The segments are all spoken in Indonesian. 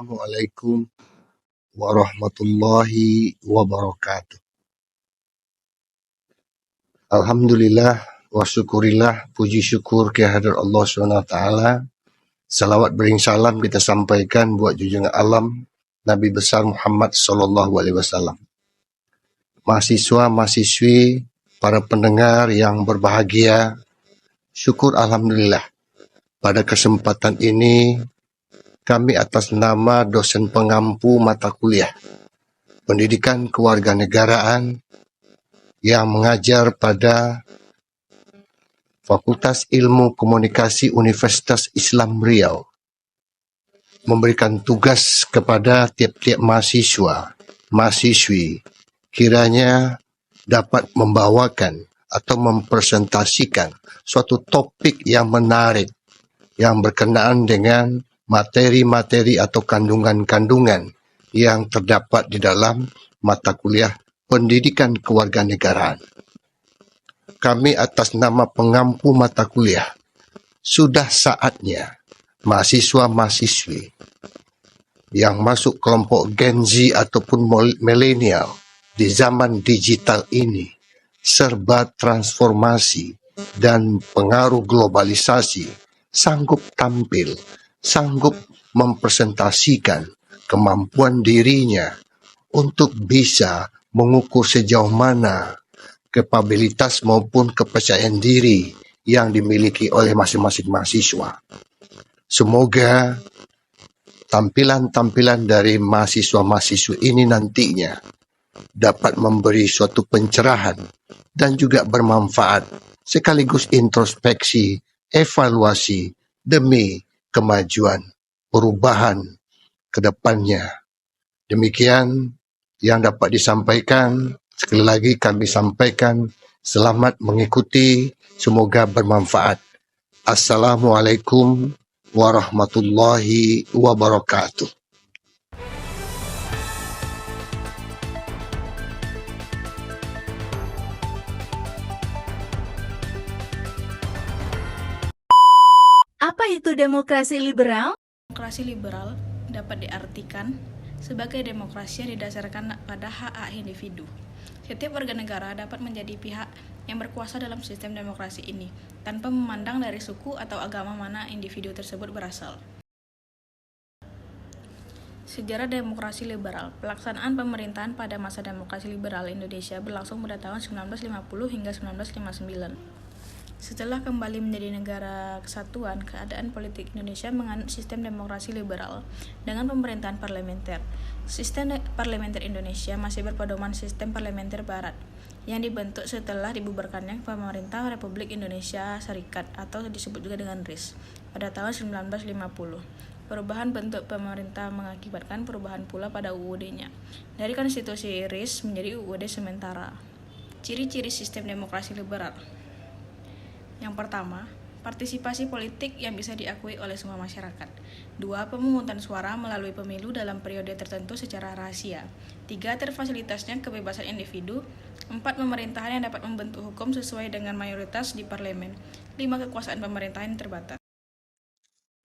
Assalamualaikum warahmatullahi wabarakatuh. Alhamdulillah wa syukurillah, puji syukur kehadirat Allah SWT. Salawat bering salam kita sampaikan buat junjungan alam Nabi besar Muhammad SAW. Mahasiswa, mahasiswi, para pendengar yang berbahagia, syukur Alhamdulillah. Pada kesempatan ini, kami atas nama dosen pengampu mata kuliah Pendidikan Kewarganegaraan yang mengajar pada Fakultas Ilmu Komunikasi Universitas Islam Riau memberikan tugas kepada tiap-tiap mahasiswa, mahasiswi kiranya dapat membawakan atau mempresentasikan suatu topik yang menarik yang berkenaan dengan materi-materi atau kandungan-kandungan yang terdapat di dalam mata kuliah Pendidikan Kewarganegaraan. Kami atas nama pengampu mata kuliah, sudah saatnya mahasiswa-mahasiswi yang masuk kelompok Gen Z ataupun milenial di zaman digital ini serba transformasi dan pengaruh globalisasi sanggup tampil, sanggup mempresentasikan kemampuan dirinya untuk bisa mengukur sejauh mana kapabilitas maupun kepercayaan diri yang dimiliki oleh masing-masing mahasiswa. Semoga tampilan-tampilan dari mahasiswa-mahasiswa ini nantinya dapat memberi suatu pencerahan dan juga bermanfaat sekaligus introspeksi, evaluasi demi kemajuan, perubahan ke depannya. Demikian yang dapat disampaikan. Sekali lagi kami sampaikan selamat mengikuti, semoga bermanfaat. Assalamualaikum warahmatullahi wabarakatuh. Apa itu demokrasi liberal? Demokrasi liberal dapat diartikan sebagai demokrasi yang didasarkan pada hak individu. Setiap warga negara dapat menjadi pihak yang berkuasa dalam sistem demokrasi ini, tanpa memandang dari suku atau agama mana individu tersebut berasal. Sejarah demokrasi liberal. Pelaksanaan pemerintahan pada masa demokrasi liberal Indonesia berlangsung pada tahun 1950 hingga 1959. Setelah kembali menjadi negara kesatuan, keadaan politik Indonesia menganut sistem demokrasi liberal dengan pemerintahan parlementer. Sistem parlementer Indonesia masih berpedoman sistem parlementer Barat yang dibentuk setelah dibubarkannya Pemerintah Republik Indonesia Serikat atau disebut juga dengan RIS pada tahun 1950. Perubahan bentuk pemerintah mengakibatkan perubahan pula pada UUD-nya dari konstitusi RIS menjadi UUD sementara. Ciri-ciri sistem demokrasi liberal. Yang pertama, partisipasi politik yang bisa diakui oleh semua masyarakat. 2. Pemungutan suara melalui pemilu dalam periode tertentu secara rahasia. 3. Terfasilitasnya kebebasan individu. 4. Pemerintahan yang dapat membentuk hukum sesuai dengan mayoritas di parlemen. 5. Kekuasaan pemerintahan yang terbatas.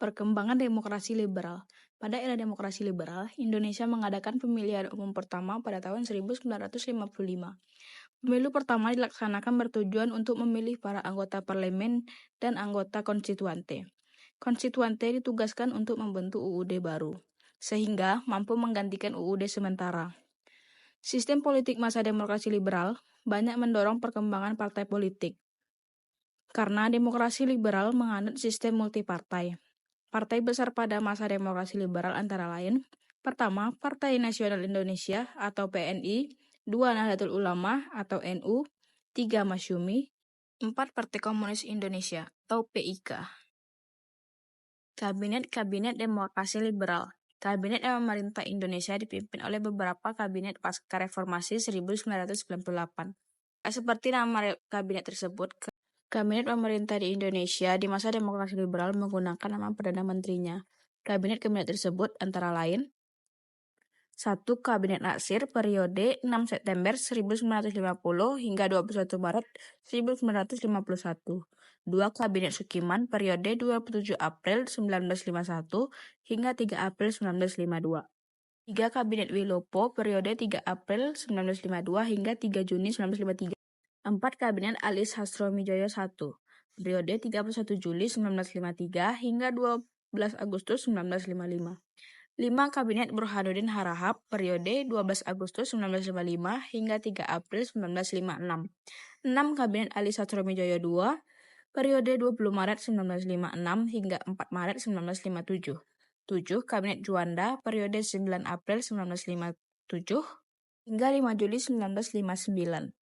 Perkembangan demokrasi liberal. Pada era demokrasi liberal, Indonesia mengadakan pemilihan umum pertama pada tahun 1955. Pemilu pertama dilaksanakan bertujuan untuk memilih para anggota parlemen dan anggota konstituante. Konstituante ditugaskan untuk membentuk UUD baru, sehingga mampu menggantikan UUD sementara. Sistem politik masa demokrasi liberal banyak mendorong perkembangan partai politik. Karena demokrasi liberal menganut sistem multipartai. Partai besar pada masa demokrasi liberal antara lain, pertama, Partai Nasional Indonesia atau PNI, 2. Nahdlatul Ulama atau NU, 3. Masyumi, 4. Partai Komunis Indonesia atau PIK. Kabinet demokrasi liberal. Kabinet yang memerintah Indonesia dipimpin oleh beberapa kabinet pasca reformasi 1998. Seperti nama kabinet tersebut, kabinet pemerintah di Indonesia di masa demokrasi liberal menggunakan nama Perdana Menterinya. Kabinet tersebut antara lain 1. Kabinet Natsir periode 6 September 1950 hingga 21 Maret 1951. 2. Kabinet Sukiman periode 27 April 1951 hingga 3 April 1952. 3. Kabinet Wilopo periode 3 April 1952 hingga 3 Juni 1953. 4. Kabinet Ali Sastronidjoyo I periode 31 Juli 1953 hingga 12 Agustus 1955. 5. Kabinet Burhanuddin Harahap periode 12 Agustus 1955 hingga 3 April 1956. 6. Kabinet Ali Sastronidjoyo II periode 20 Maret 1956 hingga 4 Maret 1957. 7. Kabinet Juanda periode 9 April 1957 hingga 5 Juli 1959.